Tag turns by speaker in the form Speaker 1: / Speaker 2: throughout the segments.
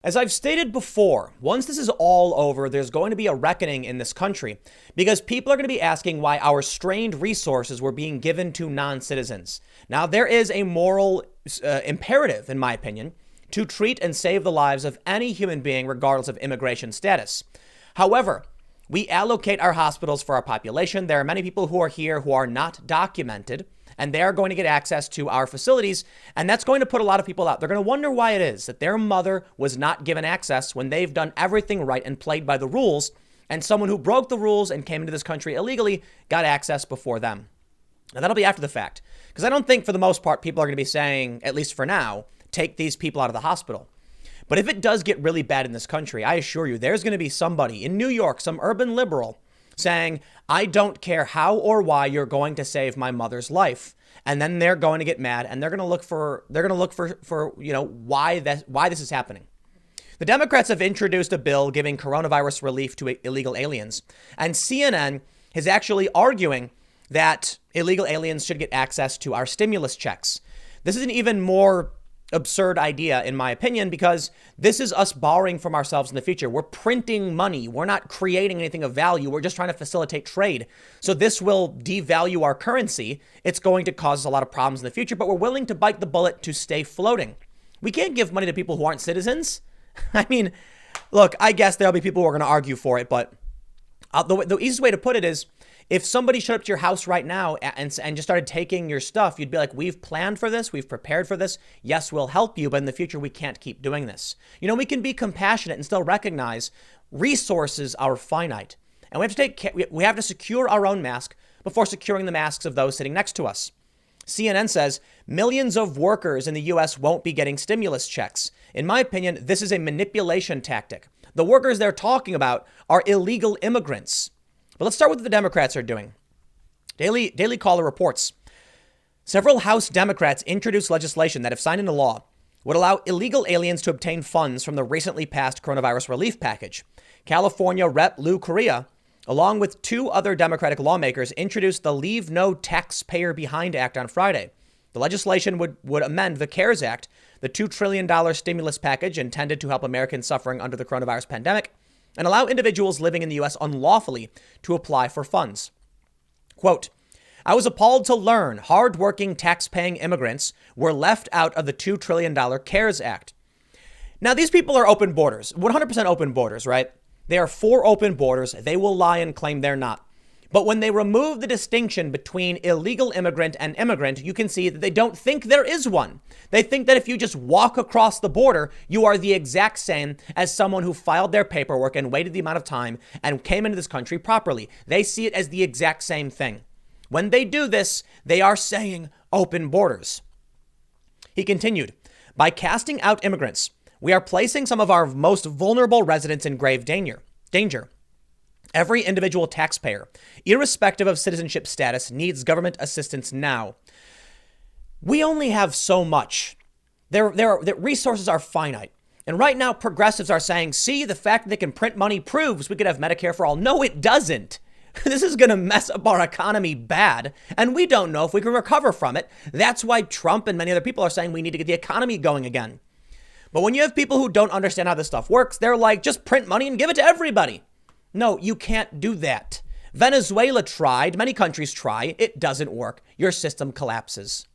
Speaker 1: As I've stated before, once this is all over, there's going to be a reckoning in this country because people are going to be asking why our strained resources were being given to non-citizens. Now, there is a moral imperative, in my opinion, to treat and save the lives of any human being, regardless of immigration status. However, we allocate our hospitals for our population. There are many people who are here who are not documented, and they are going to get access to our facilities. And that's going to put a lot of people out. They're going to wonder why it is that their mother was not given access when they've done everything right and played by the rules. And someone who broke the rules and came into this country illegally got access before them. And that'll be after the fact. Because I don't think for the most part, people are going to be saying, at least for now, take these people out of the hospital. But if it does get really bad in this country, I assure you, there's going to be somebody in New York, some urban liberal, saying, I don't care how or why you're going to save my mother's life. And then they're going to get mad and they're going to look for why this is happening. The Democrats have introduced a bill giving coronavirus relief to illegal aliens. And CNN is actually arguing that illegal aliens should get access to our stimulus checks. This is an even more absurd idea, in my opinion, because this is us borrowing from ourselves in the future. We're printing money. We're not creating anything of value. We're just trying to facilitate trade. So this will devalue our currency. It's going to cause us a lot of problems in the future, but we're willing to bite the bullet to stay floating. We can't give money to people who aren't citizens. I mean, look, I guess there'll be people who are going to argue for it, but the easiest way to put it is, if somebody showed up to your house right now and just started taking your stuff, you'd be like, we've planned for this. We've prepared for this. Yes, we'll help you. But in the future, we can't keep doing this. You know, we can be compassionate and still recognize resources are finite. And we have to secure our own mask before securing the masks of those sitting next to us. CNN says millions of workers in the U.S. won't be getting stimulus checks. In my opinion, this is a manipulation tactic. The workers they're talking about are illegal immigrants. But let's start with what the Democrats are doing. Daily Caller reports several House Democrats introduced legislation that, if signed into law, would allow illegal aliens to obtain funds from the recently passed coronavirus relief package. California Rep. Lou Correa, along with two other Democratic lawmakers, introduced the Leave No Taxpayer Behind Act on Friday. The legislation would amend the CARES Act, the $2 trillion stimulus package intended to help Americans suffering under the coronavirus pandemic, and allow individuals living in the U.S. unlawfully to apply for funds. Quote, I was appalled to learn hardworking tax-paying immigrants were left out of the $2 trillion CARES Act. Now, these people are open borders, 100% open borders, right? They are for open borders. They will lie and claim they're not. But when they remove the distinction between illegal immigrant and immigrant, you can see that they don't think there is one. They think that if you just walk across the border, you are the exact same as someone who filed their paperwork and waited the amount of time and came into this country properly. They see it as the exact same thing. When they do this, they are saying open borders. He continued, by casting out immigrants, we are placing some of our most vulnerable residents in grave danger. Every individual taxpayer, irrespective of citizenship status, needs government assistance now. We only have so much. The resources are finite. And right now, progressives are saying, see, the fact that they can print money proves we could have Medicare for all. No, it doesn't. This is going to mess up our economy bad. And we don't know if we can recover from it. That's why Trump and many other people are saying we need to get the economy going again. But when you have people who don't understand how this stuff works, they're like, just print money and give it to everybody. No, you can't do that. Venezuela tried. Many countries try. It doesn't work. Your system collapses.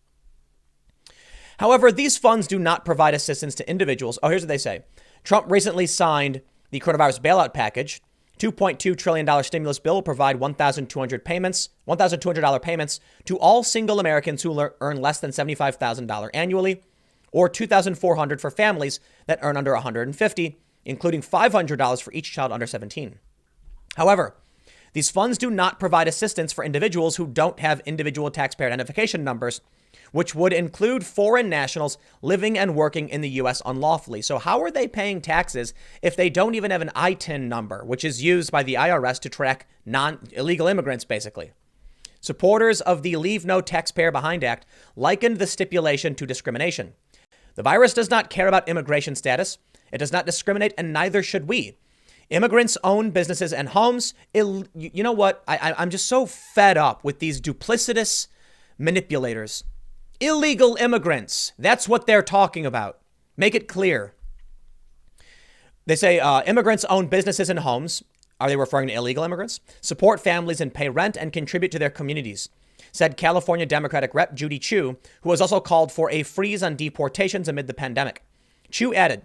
Speaker 1: However, these funds do not provide assistance to individuals. Oh, here's what they say. Trump recently signed the coronavirus bailout package. $2.2 trillion stimulus bill will provide $1,200 payments to all single Americans who earn less than $75,000 annually, or $2,400 for families that earn under $150, including $500 for each child under 17. However, these funds do not provide assistance for individuals who don't have individual taxpayer identification numbers, which would include foreign nationals living and working in the U.S. unlawfully. So how are they paying taxes if they don't even have an ITIN number, which is used by the IRS to track illegal immigrants, basically? Supporters of the Leave No Taxpayer Behind Act likened the stipulation to discrimination. The virus does not care about immigration status. It does not discriminate, and neither should we. Immigrants own businesses and homes. You know what? I'm just so fed up with these duplicitous manipulators. Illegal immigrants. That's what they're talking about. Make it clear. They say immigrants own businesses and homes. Are they referring to illegal immigrants? Support families and pay rent and contribute to their communities, said California Democratic Rep. Judy Chu, who has also called for a freeze on deportations amid the pandemic. Chu added,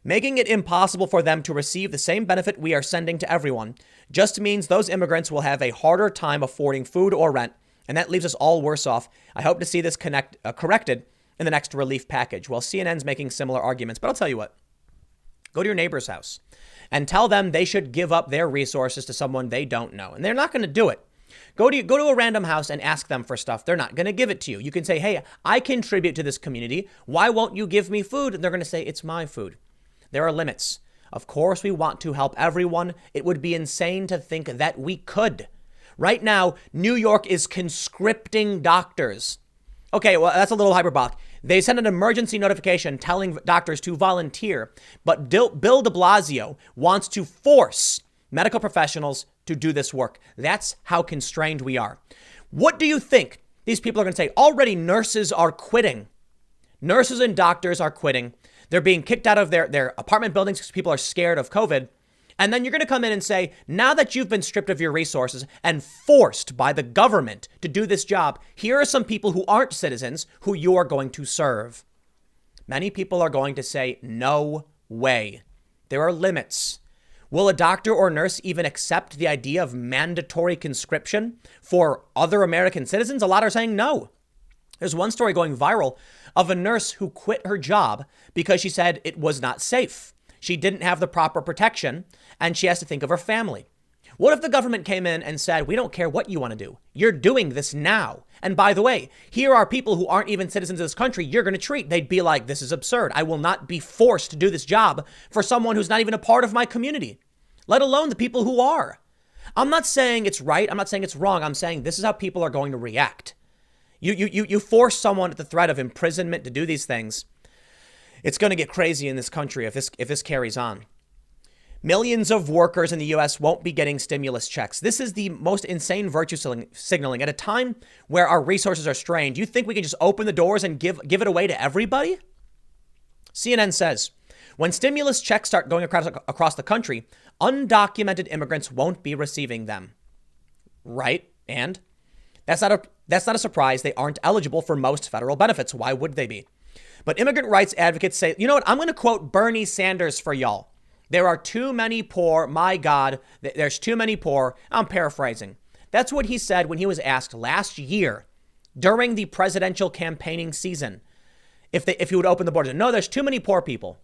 Speaker 1: making it impossible for them to receive the same benefit we are sending to everyone just means those immigrants will have a harder time affording food or rent, and that leaves us all worse off. I hope to see this corrected in the next relief package. Well, CNN's making similar arguments, but I'll tell you what. Go to your neighbor's house and tell them they should give up their resources to someone they don't know, and they're not going to do it. Go to a random house and ask them for stuff. They're not going to give it to you. You can say, hey, I contribute to this community. Why won't you give me food? And they're going to say, it's my food. There are limits. Of course, we want to help everyone. It would be insane to think that we could. Right now, New York is conscripting doctors. Okay, well, that's a little hyperbolic. They sent an emergency notification telling doctors to volunteer, but Bill de Blasio wants to force medical professionals to do this work. That's how constrained we are. What do you think these people are going to say? Already nurses are quitting. Nurses and doctors are quitting. They're being kicked out of their apartment buildings because people are scared of COVID. And then you're going to come in and say, now that you've been stripped of your resources and forced by the government to do this job, here are some people who aren't citizens who you are going to serve. Many people are going to say, no way. There are limits. Will a doctor or nurse even accept the idea of mandatory conscription for other American citizens? A lot are saying no. There's one story going viral of a nurse who quit her job because she said it was not safe. She didn't have the proper protection, and she has to think of her family. What if the government came in and said, we don't care what you want to do. You're doing this now. And by the way, here are people who aren't even citizens of this country you're going to treat. They'd be like, this is absurd. I will not be forced to do this job for someone who's not even a part of my community, let alone the people who are. I'm not saying it's right. I'm not saying it's wrong. I'm saying this is how people are going to react. You force someone at the threat of imprisonment to do these things. It's going to get crazy in this country if this carries on. Millions of workers in the U.S. won't be getting stimulus checks. This is the most insane virtue signaling at a time where our resources are strained. You think we can just open the doors and give it away to everybody? CNN says, when stimulus checks start going across the country, undocumented immigrants won't be receiving them. Right? And that's not a surprise. They aren't eligible for most federal benefits. Why would they be? But immigrant rights advocates say, you know what? I'm going to quote Bernie Sanders for y'all. There are too many poor. My God, there's too many poor. I'm paraphrasing. That's what he said when he was asked last year during the presidential campaigning season if he would open the borders. No, there's too many poor people.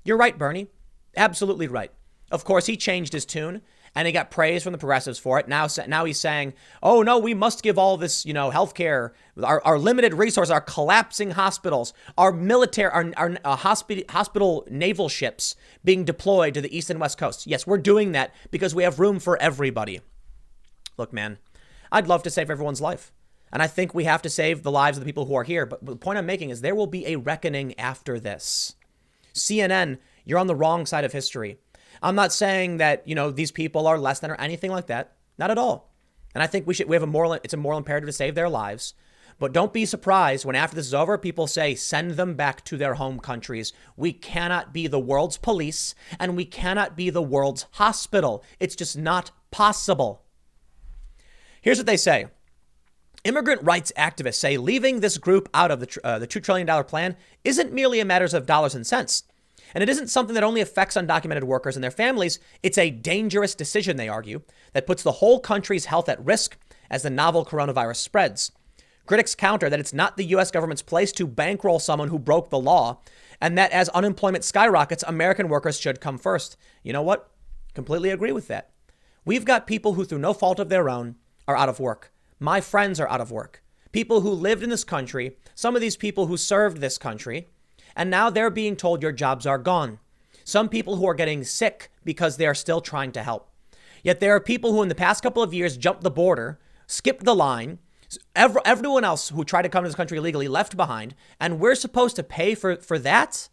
Speaker 1: You're right, Bernie. Absolutely right. Of course, he changed his tune and he got praise from the progressives for it. Now he's saying, oh, no, we must give all this, healthcare, our limited resources, our collapsing hospitals, our military, our hospital naval ships being deployed to the East and West Coast. Yes, we're doing that because we have room for everybody. Look, man, I'd love to save everyone's life. And I think we have to save the lives of the people who are here. But the point I'm making is there will be a reckoning after this. CNN, you're on the wrong side of history. I'm not saying that, these people are less than or anything like that. Not at all. And I think it's a moral imperative to save their lives. But don't be surprised when after this is over, people say, send them back to their home countries. We cannot be the world's police and we cannot be the world's hospital. It's just not possible. Here's what they say. Immigrant rights activists say leaving this group out of the $2 trillion plan isn't merely a matter of dollars and cents. And it isn't something that only affects undocumented workers and their families. It's a dangerous decision, they argue, that puts the whole country's health at risk as the novel coronavirus spreads. Critics counter that it's not the U.S. government's place to bankroll someone who broke the law, and that as unemployment skyrockets, American workers should come first. You know what? Completely agree with that. We've got people who, through no fault of their own, are out of work. My friends are out of work. People who lived in this country, some of these people who served this country, and now they're being told your jobs are gone. Some people who are getting sick because they are still trying to help. Yet there are people who in the past couple of years jumped the border, skipped the line. Everyone else who tried to come to this country illegally left behind. And we're supposed to pay for that?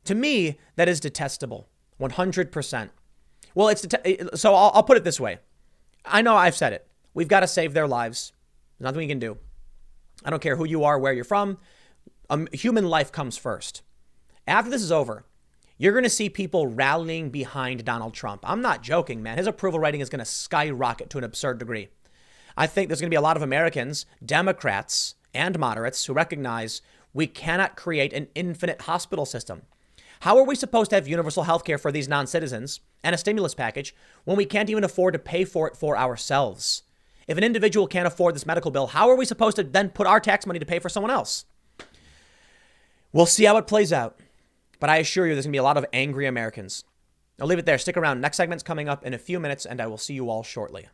Speaker 1: To me, that is detestable. 100%. Well, so I'll put it this way. I know I've said it. We've got to save their lives. There's nothing we can do. I don't care who you are, where you're from. Human life comes first. After this is over, You're going to see people rallying behind Donald Trump. I'm not joking, man. His approval rating is going to skyrocket to an absurd degree. I think there's going to be a lot of Americans, Democrats and moderates, who recognize we cannot create an infinite hospital system. How are we supposed to have universal health care for these non-citizens and a stimulus package when we can't even afford to pay for it for ourselves? If an individual can't afford this medical bill, how are we supposed to then put our tax money to pay for someone else? We'll see how it plays out. But I assure you, there's going to be a lot of angry Americans. I'll leave it there. Stick around. Next segment's coming up in a few minutes, and I will see you all shortly.